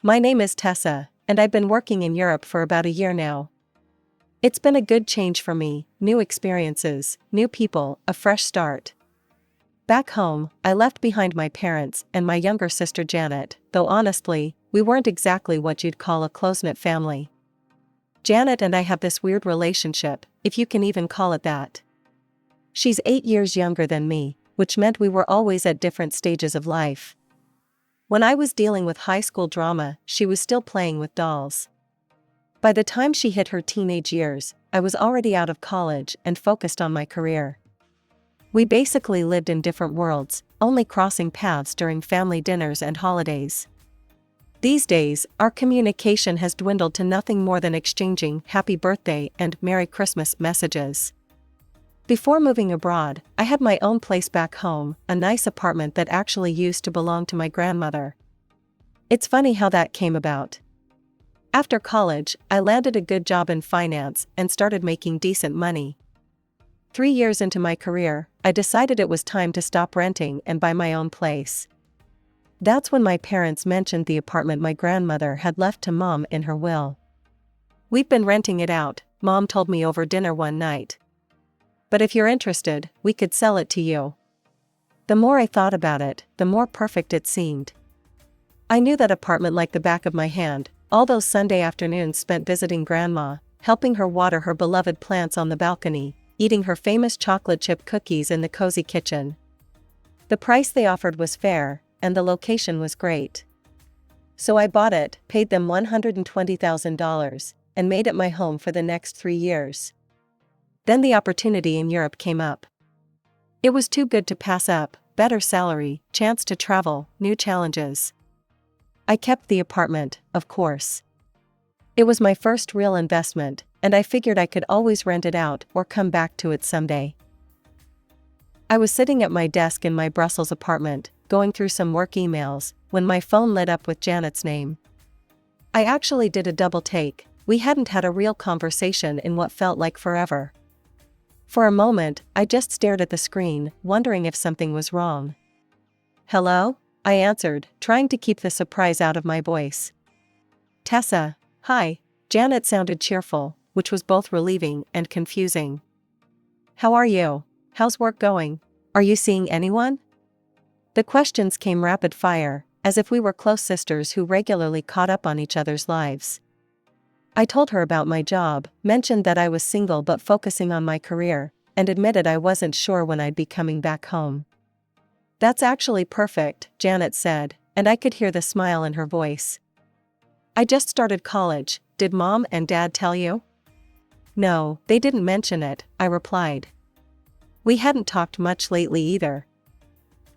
My name is Tessa, and I've been working in Europe for about a year now. It's been a good change for me, new experiences, new people, a fresh start. Back home, I left behind my parents and my younger sister Janet, though honestly, we weren't exactly what you'd call a close-knit family. Janet and I have this weird relationship, if you can even call it that. She's 8 years younger than me, which meant we were always at different stages of life. When I was dealing with high school drama, she was still playing with dolls. By the time she hit her teenage years, I was already out of college and focused on my career. We basically lived in different worlds, only crossing paths during family dinners and holidays. These days, our communication has dwindled to nothing more than exchanging happy birthday and Merry Christmas messages. Before moving abroad, I had my own place back home, a nice apartment that actually used to belong to my grandmother. It's funny how that came about. After college, I landed a good job in finance and started making decent money. 3 years into my career, I decided it was time to stop renting and buy my own place. That's when my parents mentioned the apartment my grandmother had left to Mom in her will. "We've been renting it out," Mom told me over dinner one night. "But if you're interested, we could sell it to you." The more I thought about it, the more perfect it seemed. I knew that apartment like the back of my hand, all those Sunday afternoons spent visiting Grandma, helping her water her beloved plants on the balcony, eating her famous chocolate chip cookies in the cozy kitchen. The price they offered was fair, and the location was great. So I bought it, paid them $120,000, and made it my home for the next 3 years. Then the opportunity in Europe came up. It was too good to pass up: better salary, chance to travel, new challenges. I kept the apartment, of course. It was my first real investment, and I figured I could always rent it out or come back to it someday. I was sitting at my desk in my Brussels apartment, going through some work emails, when my phone lit up with Janet's name. I actually did a double take. We hadn't had a real conversation in what felt like forever. For a moment, I just stared at the screen, wondering if something was wrong. "Hello?" I answered, trying to keep the surprise out of my voice. "Tessa, hi." Janet sounded cheerful, which was both relieving and confusing. "How are you? How's work going? Are you seeing anyone?" The questions came rapid fire, as if we were close sisters who regularly caught up on each other's lives. I told her about my job, mentioned that I was single but focusing on my career, and admitted I wasn't sure when I'd be coming back home. "That's actually perfect," Janet said, and I could hear the smile in her voice. "I just started college. Did Mom and Dad tell you?" "No, they didn't mention it," I replied. We hadn't talked much lately either.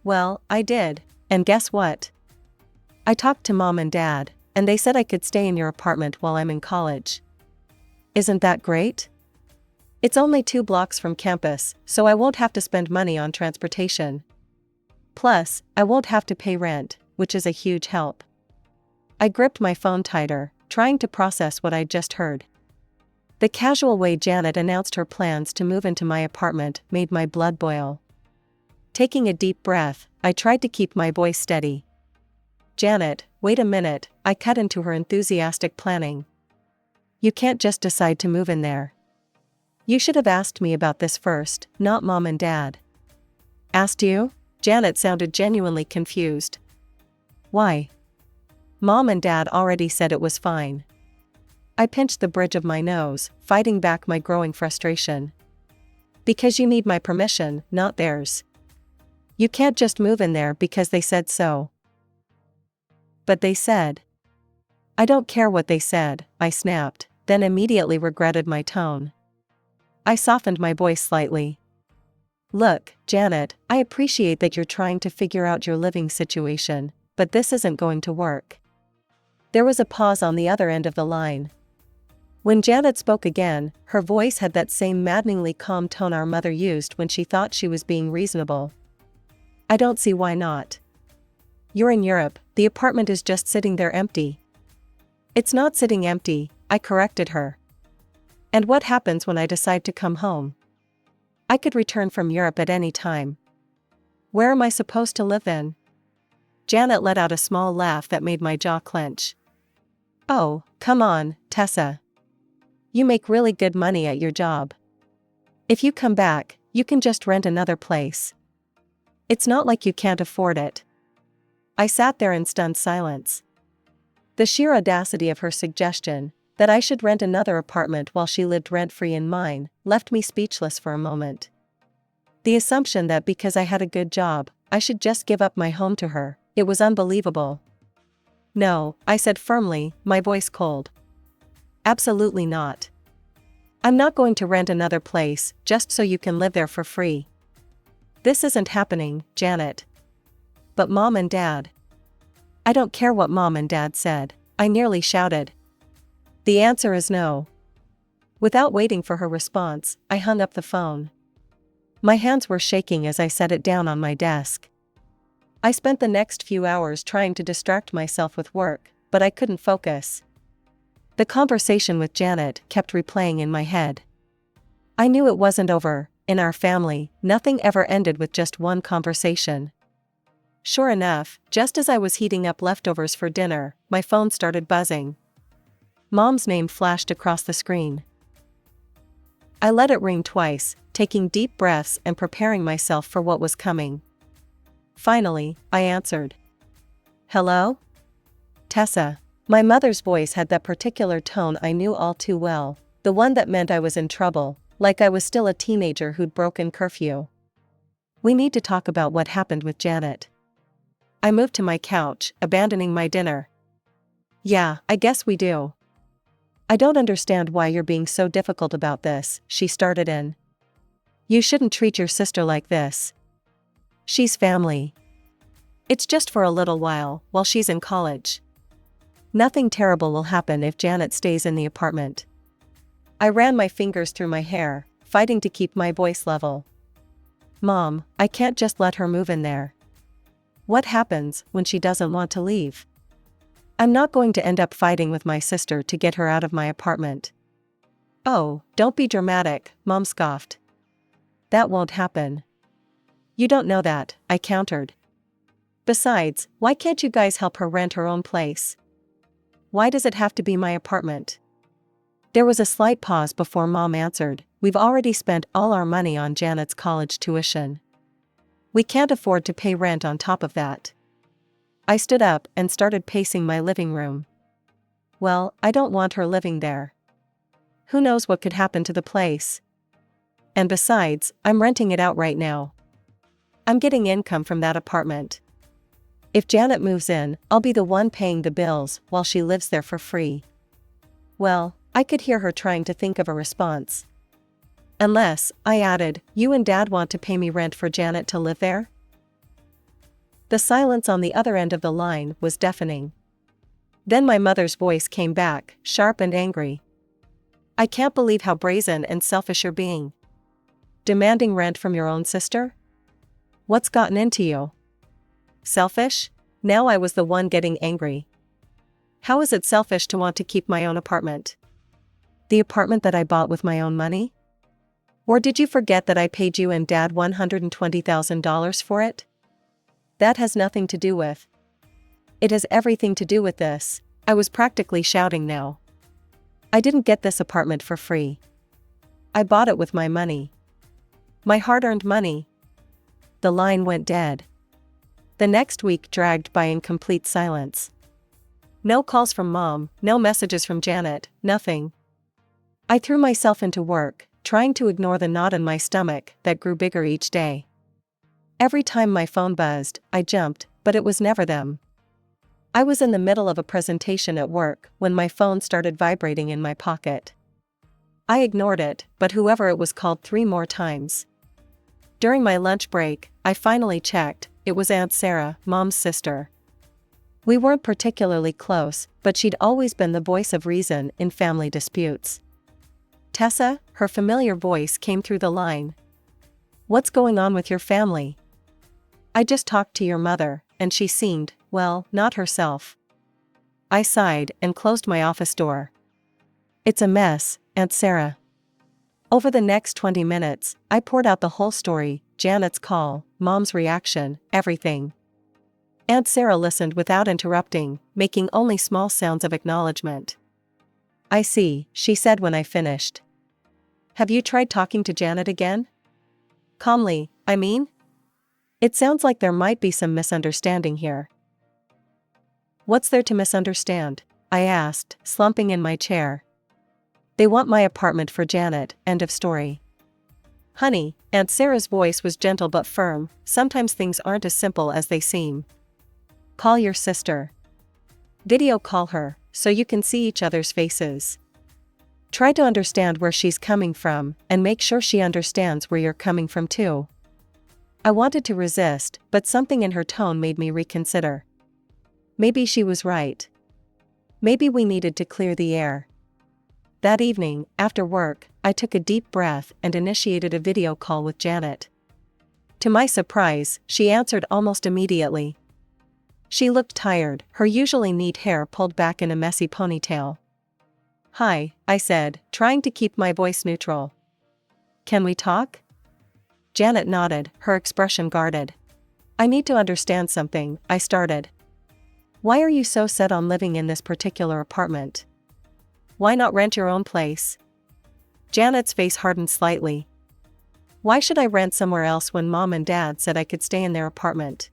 "Well, I did, and guess what? I talked to Mom and Dad, and they said I could stay in your apartment while I'm in college." "Isn't that great? It's only 2 blocks from campus, so I won't have to spend money on transportation. Plus, I won't have to pay rent, which is a huge help." I gripped my phone tighter, trying to process what I'd just heard. The casual way Janet announced her plans to move into my apartment made my blood boil. Taking a deep breath, I tried to keep my voice steady. "Janet, wait a minute," I cut into her enthusiastic planning. "You can't just decide to move in there. You should have asked me about this first, not Mom and Dad." "Asked you?" Janet sounded genuinely confused. "Why?" "Mom and Dad already said it was fine." I pinched the bridge of my nose, fighting back my growing frustration. "Because you need my permission, not theirs. You can't just move in there because they said so." "But they said." "I don't care what they said," I snapped, then immediately regretted my tone. I softened my voice slightly. "Look, Janet, I appreciate that you're trying to figure out your living situation, but this isn't going to work." There was a pause on the other end of the line. When Janet spoke again, her voice had that same maddeningly calm tone our mother used when she thought she was being reasonable. "I don't see why not. You're in Europe, the apartment is just sitting there empty." "It's not sitting empty," I corrected her. "And what happens when I decide to come home? I could return from Europe at any time. Where am I supposed to live then?" Janet let out a small laugh that made my jaw clench. Oh, come on, Tessa. You make really good money at your job. If you come back, you can just rent another place. It's not like you can't afford it. I sat there in stunned silence. The sheer audacity of her suggestion, that I should rent another apartment while she lived rent-free in mine, left me speechless for a moment. The assumption that because I had a good job, I should just give up my home to her, it was unbelievable. No, I said firmly, my voice cold. Absolutely not. I'm not going to rent another place just so you can live there for free. This isn't happening, Janet. But Mom and Dad. I don't care what Mom and Dad said, I nearly shouted. The answer is no. Without waiting for her response, I hung up the phone. My hands were shaking as I set it down on my desk. I spent the next few hours trying to distract myself with work, but I couldn't focus. The conversation with Janet kept replaying in my head. I knew it wasn't over. In our family, nothing ever ended with just one conversation. Sure enough, just as I was heating up leftovers for dinner, my phone started buzzing. Mom's name flashed across the screen. I let it ring twice, taking deep breaths and preparing myself for what was coming. Finally, I answered. Hello? Tessa. My mother's voice had that particular tone I knew all too well, the one that meant I was in trouble, like I was still a teenager who'd broken curfew. We need to talk about what happened with Janet. I moved to my couch, abandoning my dinner. Yeah, I guess we do. I don't understand why you're being so difficult about this, she started in. You shouldn't treat your sister like this. She's family. It's just for a little while she's in college. Nothing terrible will happen if Janet stays in the apartment. I ran my fingers through my hair, fighting to keep my voice level. Mom, I can't just let her move in there. What happens when she doesn't want to leave? I'm not going to end up fighting with my sister to get her out of my apartment. Oh, don't be dramatic, Mom scoffed. That won't happen. You don't know that, I countered. Besides, why can't you guys help her rent her own place? Why does it have to be my apartment? There was a slight pause before Mom answered, we've already spent all our money on Janet's college tuition. We can't afford to pay rent on top of that. I stood up and started pacing my living room. Well, I don't want her living there. Who knows what could happen to the place? And besides, I'm renting it out right now. I'm getting income from that apartment. If Janet moves in, I'll be the one paying the bills while she lives there for free. Well, I could hear her trying to think of a response. Unless, I added, you and Dad want to pay me rent for Janet to live there? The silence on the other end of the line was deafening. Then my mother's voice came back, sharp and angry. I can't believe how brazen and selfish you're being. Demanding rent from your own sister? What's gotten into you? Selfish? Now I was the one getting angry. How is it selfish to want to keep my own apartment? The apartment that I bought with my own money? Or did you forget that I paid you and Dad $120,000 for it? That has nothing to do with. It has everything to do with this. I was practically shouting now. I didn't get this apartment for free. I bought it with my money. My hard-earned money. The line went dead. The next week dragged by in complete silence. No calls from Mom, no messages from Janet, nothing. I threw myself into work, trying to ignore the knot in my stomach that grew bigger each day. Every time my phone buzzed, I jumped, but it was never them. I was in the middle of a presentation at work when my phone started vibrating in my pocket. I ignored it, but whoever it was called 3 more times. During my lunch break, I finally checked. It was Aunt Sarah, Mom's sister. We weren't particularly close, but she'd always been the voice of reason in family disputes. Tessa, her familiar voice came through the line. What's going on with your family? I just talked to your mother, and she seemed, well, not herself. I sighed and closed my office door. It's a mess, Aunt Sarah. Over the next 20 minutes, I poured out the whole story, Janet's call, Mom's reaction, everything. Aunt Sarah listened without interrupting, making only small sounds of acknowledgement. "I see," she said when I finished. "Have you tried talking to Janet again?" "Calmly, I mean? It sounds like there might be some misunderstanding here." "What's there to misunderstand?" I asked, slumping in my chair. "They want my apartment for Janet, end of story." "Honey," Aunt Sarah's voice was gentle but firm, "sometimes things aren't as simple as they seem. Call your sister. Video call her, so you can see each other's faces. Try to understand where she's coming from, and make sure she understands where you're coming from too." I wanted to resist, but something in her tone made me reconsider. Maybe she was right. Maybe we needed to clear the air. That evening, after work, I took a deep breath and initiated a video call with Janet. To my surprise, she answered almost immediately. She looked tired, her usually neat hair pulled back in a messy ponytail. "Hi," I said, trying to keep my voice neutral. "Can we talk?" Janet nodded, her expression guarded. "I need to understand something," I started. "Why are you so set on living in this particular apartment? Why not rent your own place?" Janet's face hardened slightly. "Why should I rent somewhere else when Mom and Dad said I could stay in their apartment?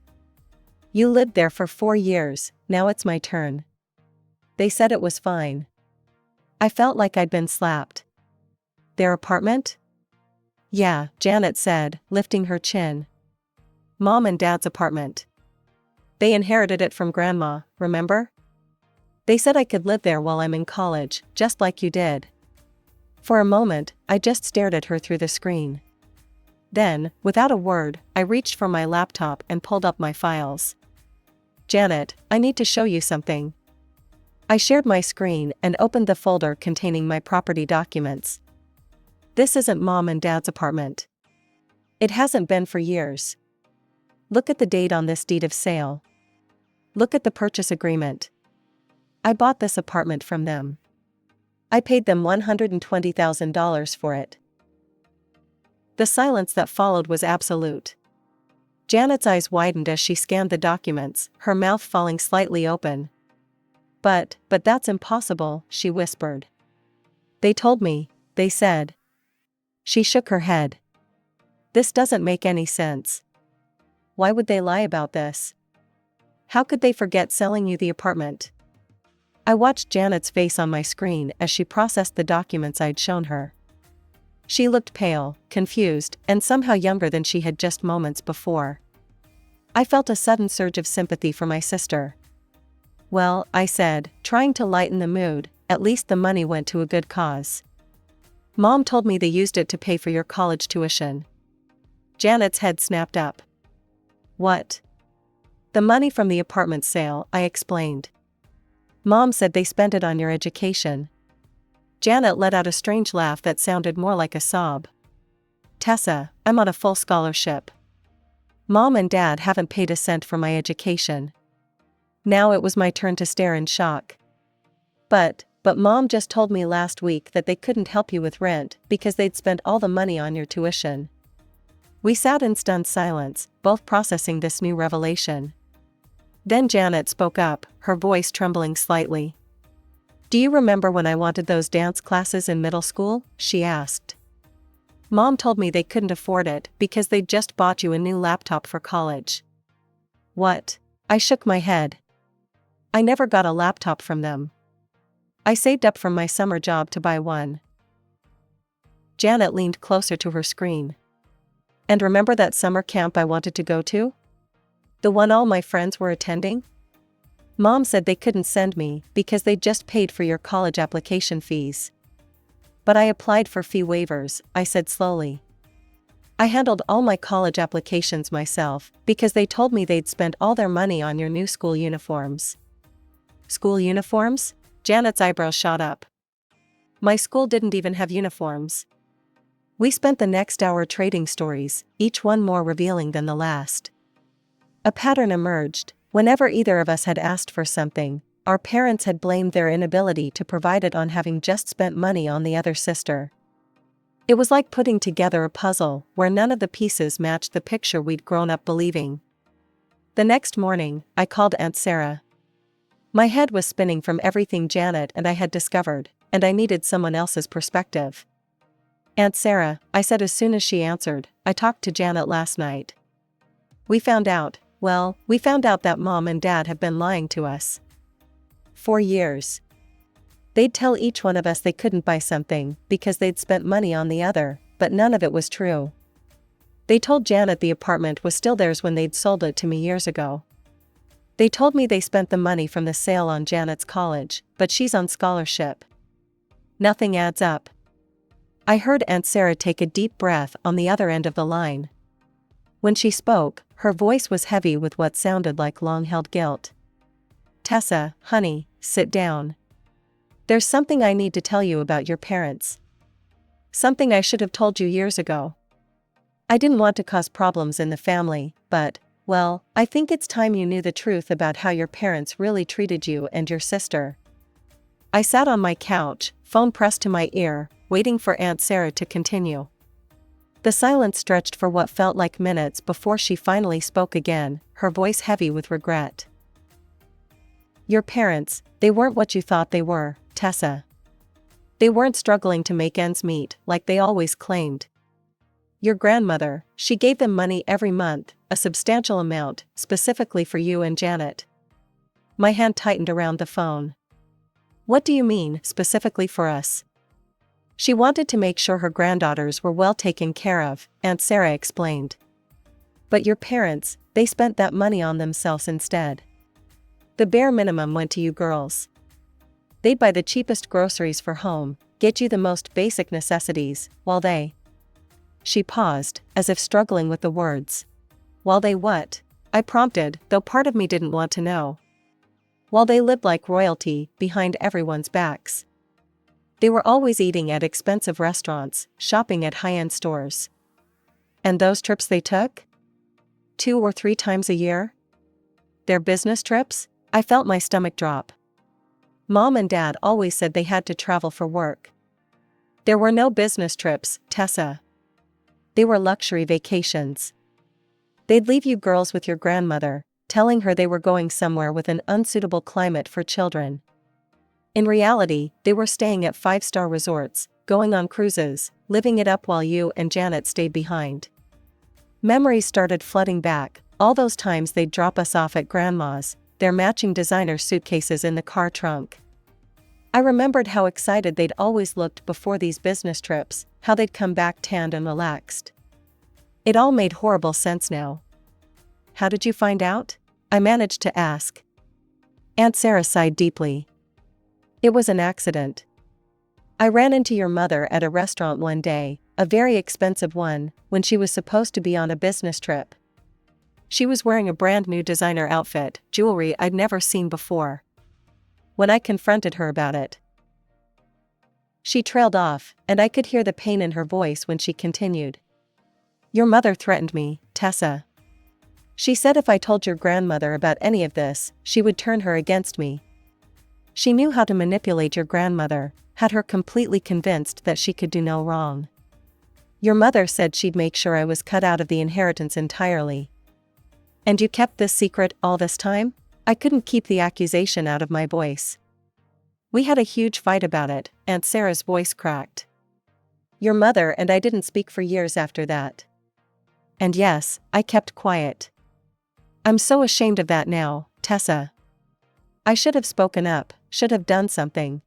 You lived there for 4 years, now it's my turn. They said it was fine." I felt like I'd been slapped. "Their apartment?" "Yeah," Janet said, lifting her chin. "Mom and Dad's apartment. They inherited it from Grandma, remember? They said I could live there while I'm in college, just like you did." For a moment, I just stared at her through the screen. Then, without a word, I reached for my laptop and pulled up my files. "Janet, I need to show you something." I shared my screen and opened the folder containing my property documents. "This isn't Mom and Dad's apartment. It hasn't been for years. Look at the date on this deed of sale. Look at the purchase agreement. I bought this apartment from them. I paid them $120,000 for it." The silence that followed was absolute. Janet's eyes widened as she scanned the documents, her mouth falling slightly open. But that's impossible," she whispered. "They told me, they said." She shook her head. "This doesn't make any sense. Why would they lie about this? How could they forget selling you the apartment?" I watched Janet's face on my screen as she processed the documents I'd shown her. She looked pale, confused, and somehow younger than she had just moments before. I felt a sudden surge of sympathy for my sister. "Well," I said, trying to lighten the mood, "at least the money went to a good cause. Mom told me they used it to pay for your college tuition." Janet's head snapped up. "What?" "The money from the apartment sale," I explained. "Mom said they spent it on your education." Janet let out a strange laugh that sounded more like a sob. "Tessa, I'm on a full scholarship. Mom and Dad haven't paid a cent for my education." Now it was my turn to stare in shock. But Mom just told me last week that they couldn't help you with rent because they'd spent all the money on your tuition." We sat in stunned silence, both processing this new revelation. Then Janet spoke up, her voice trembling slightly. "Do you remember when I wanted those dance classes in middle school?" she asked. "Mom told me they couldn't afford it because they'd just bought you a new laptop for college." "What?" I shook my head. "I never got a laptop from them. I saved up from my summer job to buy one." Janet leaned closer to her screen. "And remember that summer camp I wanted to go to? The one all my friends were attending? Mom said they couldn't send me because they'd just paid for your college application fees. But I applied for fee waivers," I said slowly. "I handled all my college applications myself because they told me they'd spent all their money on your new school uniforms." "School uniforms?" Janet's eyebrows shot up. "My school didn't even have uniforms." We spent the next hour trading stories, each one more revealing than the last. A pattern emerged. Whenever either of us had asked for something, our parents had blamed their inability to provide it on having just spent money on the other sister. It was like putting together a puzzle where none of the pieces matched the picture we'd grown up believing. The next morning, I called Aunt Sarah. My head was spinning from everything Janet and I had discovered, and I needed someone else's perspective. "Aunt Sarah," I said as soon as she answered, "I talked to Janet last night. We found out that Mom and Dad have been lying to us. For years. They'd tell each one of us they couldn't buy something because they'd spent money on the other, but none of it was true. They told Janet the apartment was still theirs when they'd sold it to me years ago. They told me they spent the money from the sale on Janet's college, but she's on scholarship. Nothing adds up." I heard Aunt Sarah take a deep breath on the other end of the line. When she spoke, her voice was heavy with what sounded like long-held guilt. "Tessa, honey, sit down. There's something I need to tell you about your parents. Something I should have told you years ago. I didn't want to cause problems in the family, but, well, I think it's time you knew the truth about how your parents really treated you and your sister." I sat on my couch, phone pressed to my ear, waiting for Aunt Sarah to continue. The silence stretched for what felt like minutes before she finally spoke again, her voice heavy with regret. "Your parents, they weren't what you thought they were, Tessa. They weren't struggling to make ends meet like they always claimed. Your grandmother, she gave them money every month, a substantial amount, specifically for you and Janet." My hand tightened around the phone. "What do you mean, specifically for us?" "She wanted to make sure her granddaughters were well taken care of," Aunt Sarah explained. "But your parents, they spent that money on themselves instead. The bare minimum went to you girls. They'd buy the cheapest groceries for home, get you the most basic necessities, while they—" She paused, as if struggling with the words. "While they what?" I prompted, though part of me didn't want to know. "While they lived like royalty, behind everyone's backs. They were always eating at expensive restaurants, shopping at high-end stores. And those trips they took? 2 or 3 times a year? Their business trips?" I felt my stomach drop. "Mom and Dad always said they had to travel for work. There were no business trips, Tessa. They were luxury vacations. They'd leave you girls with your grandmother, telling her they were going somewhere with an unsuitable climate for children. In reality, they were staying at 5-star resorts, going on cruises, living it up while you and Janet stayed behind." Memories started flooding back, all those times they'd drop us off at Grandma's, their matching designer suitcases in the car trunk. I remembered how excited they'd always looked before these business trips, how they'd come back tanned and relaxed. It all made horrible sense now. "How did you find out?" I managed to ask. Aunt Sarah sighed deeply. "It was an accident. I ran into your mother at a restaurant one day, a very expensive one, when she was supposed to be on a business trip. She was wearing a brand new designer outfit, jewelry I'd never seen before. When I confronted her about it, she trailed off, and I could hear the pain in her voice when she continued. Your mother threatened me, Tessa. She said if I told your grandmother about any of this, she would turn her against me. She knew how to manipulate your grandmother, had her completely convinced that she could do no wrong. Your mother said she'd make sure I was cut out of the inheritance entirely. And you kept this secret all this time? I couldn't keep the accusation out of my voice. We had a huge fight about it, Aunt Sarah's voice cracked. Your mother and I didn't speak for years after that. And yes, I kept quiet. I'm so ashamed of that now, Tessa. I should have spoken up, should have done something.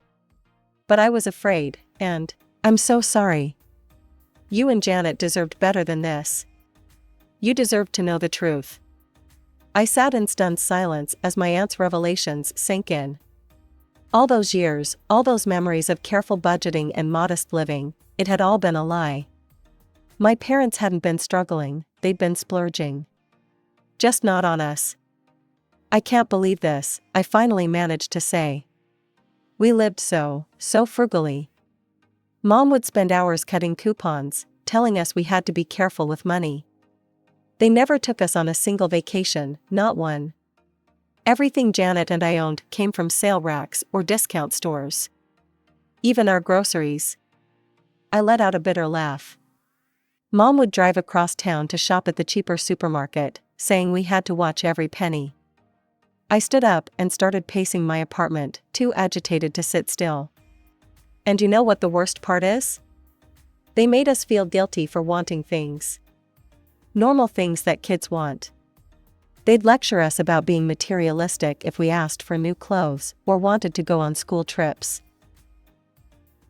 But I was afraid, and I'm so sorry. You and Janet deserved better than this. You deserved to know the truth. I sat in stunned silence as my aunt's revelations sank in. All those years, all those memories of careful budgeting and modest living, it had all been a lie. My parents hadn't been struggling, they'd been splurging. Just not on us. I can't believe this, I finally managed to say. We lived so frugally. Mom would spend hours cutting coupons, telling us we had to be careful with money. They never took us on a single vacation, not one. Everything Janet and I owned came from sale racks or discount stores. Even our groceries. I let out a bitter laugh. Mom would drive across town to shop at the cheaper supermarket, saying we had to watch every penny. I stood up and started pacing my apartment, too agitated to sit still. And you know what the worst part is? They made us feel guilty for wanting things. Normal things that kids want. They'd lecture us about being materialistic if we asked for new clothes or wanted to go on school trips.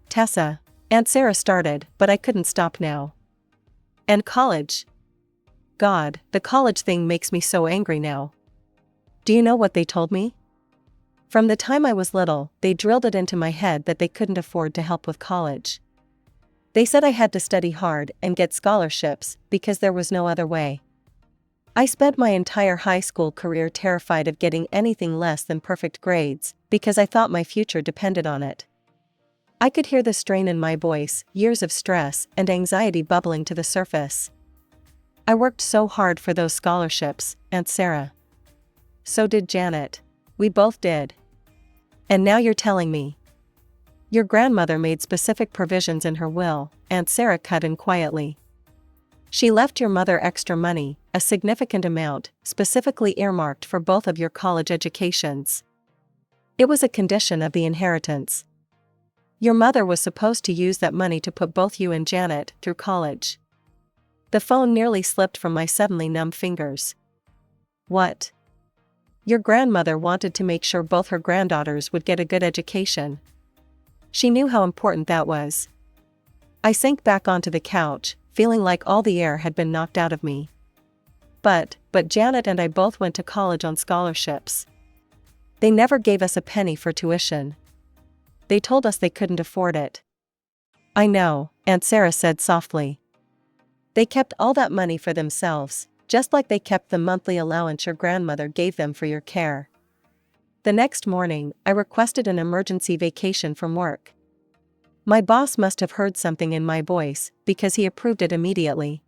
Tessa, Aunt Sarah started, but I couldn't stop now. And college. God, the college thing makes me so angry now. Do you know what they told me? From the time I was little, they drilled it into my head that they couldn't afford to help with college. They said I had to study hard and get scholarships because there was no other way. I spent my entire high school career terrified of getting anything less than perfect grades because I thought my future depended on it. I could hear the strain in my voice, years of stress and anxiety bubbling to the surface. I worked so hard for those scholarships, Aunt Sarah. So did Janet. We both did. And now you're telling me. Your grandmother made specific provisions in her will, Aunt Sarah cut in quietly. She left your mother extra money, a significant amount, specifically earmarked for both of your college educations. It was a condition of the inheritance. Your mother was supposed to use that money to put both you and Janet through college. The phone nearly slipped from my suddenly numb fingers. What? Your grandmother wanted to make sure both her granddaughters would get a good education. She knew how important that was. I sank back onto the couch, feeling like all the air had been knocked out of me. But Janet and I both went to college on scholarships. They never gave us a penny for tuition. They told us they couldn't afford it. I know, Aunt Sarah said softly. They kept all that money for themselves, just like they kept the monthly allowance your grandmother gave them for your care. The next morning, I requested an emergency vacation from work. My boss must have heard something in my voice, because he approved it immediately.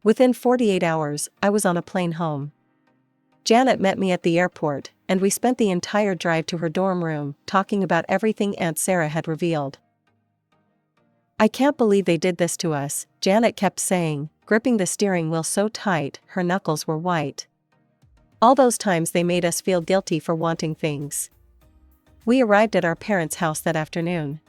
Within 48 hours, I was on a plane home. Janet met me at the airport, and we spent the entire drive to her dorm room, talking about everything Aunt Sarah had revealed. I can't believe they did this to us, Janet kept saying, gripping the steering wheel so tight, her knuckles were white. All those times they made us feel guilty for wanting things. We arrived at our parents' house that afternoon.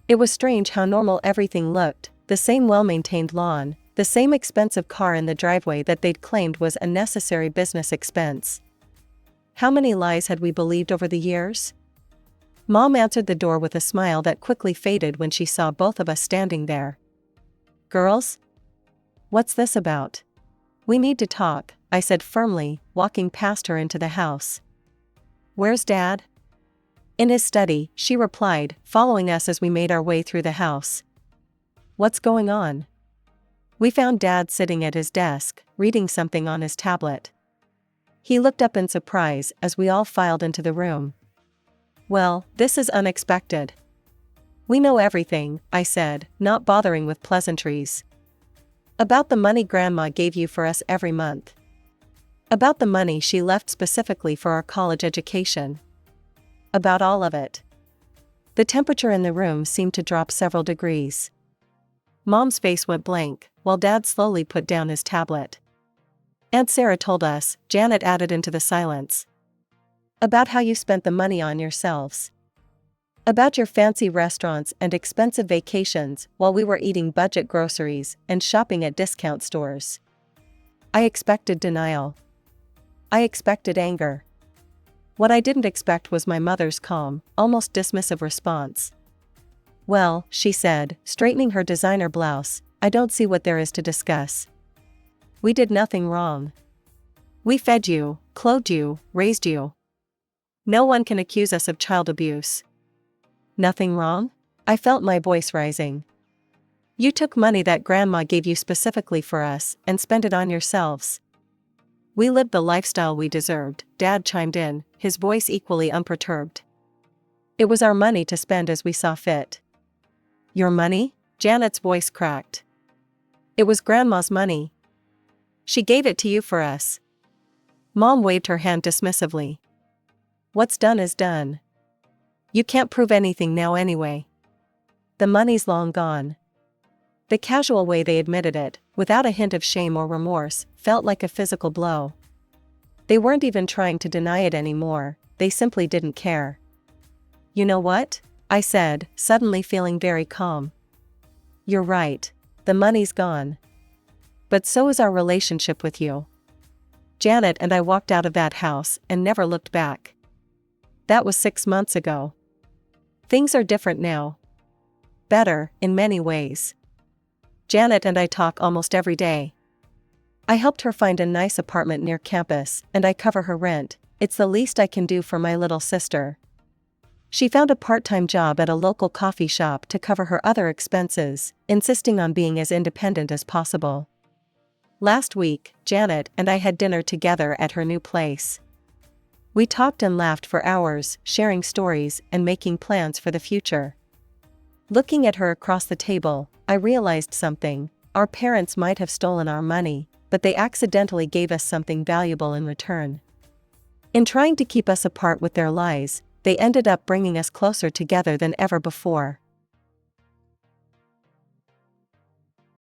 It was strange how normal everything looked, the same well-maintained lawn, the same expensive car in the driveway that they'd claimed was a necessary business expense. How many lies had we believed over the years? Mom answered the door with a smile that quickly faded when she saw both of us standing there. Girls? What's this about? We need to talk, I said firmly, walking past her into the house. Where's Dad? In his study, she replied, following us as we made our way through the house. What's going on? We found Dad sitting at his desk, reading something on his tablet. He looked up in surprise as we all filed into the room. Well, this is unexpected. We know everything, I said, not bothering with pleasantries. About the money Grandma gave you for us every month. About the money she left specifically for our college education. About all of it. The temperature in the room seemed to drop several degrees. Mom's face went blank, while Dad slowly put down his tablet. Aunt Sarah told us, Janet added into the silence. About how you spent the money on yourselves. About your fancy restaurants and expensive vacations while we were eating budget groceries and shopping at discount stores. I expected denial. I expected anger. What I didn't expect was my mother's calm, almost dismissive response. Well, she said, straightening her designer blouse, I don't see what there is to discuss. We did nothing wrong. We fed you, clothed you, raised you. No one can accuse us of child abuse. Nothing wrong? I felt my voice rising. You took money that Grandma gave you specifically for us and spent it on yourselves. We lived the lifestyle we deserved, Dad chimed in, his voice equally unperturbed. It was our money to spend as we saw fit. Your money? Janet's voice cracked. It was Grandma's money. She gave it to you for us. Mom waved her hand dismissively. What's done is done. You can't prove anything now anyway. The money's long gone. The casual way they admitted it, without a hint of shame or remorse, felt like a physical blow. They weren't even trying to deny it anymore, they simply didn't care. "You know what?" I said, suddenly feeling very calm. "You're right. The money's gone. But so is our relationship with you." Janet and I walked out of that house and never looked back. That was 6 months ago. Things are different now. Better, in many ways. Janet and I talk almost every day. I helped her find a nice apartment near campus, and I cover her rent. It's the least I can do for my little sister. She found a part-time job at a local coffee shop to cover her other expenses, insisting on being as independent as possible. Last week, Janet and I had dinner together at her new place. We talked and laughed for hours, sharing stories and making plans for the future. Looking at her across the table, I realized something. Our parents might have stolen our money, but they accidentally gave us something valuable in return. In trying to keep us apart with their lies, they ended up bringing us closer together than ever before.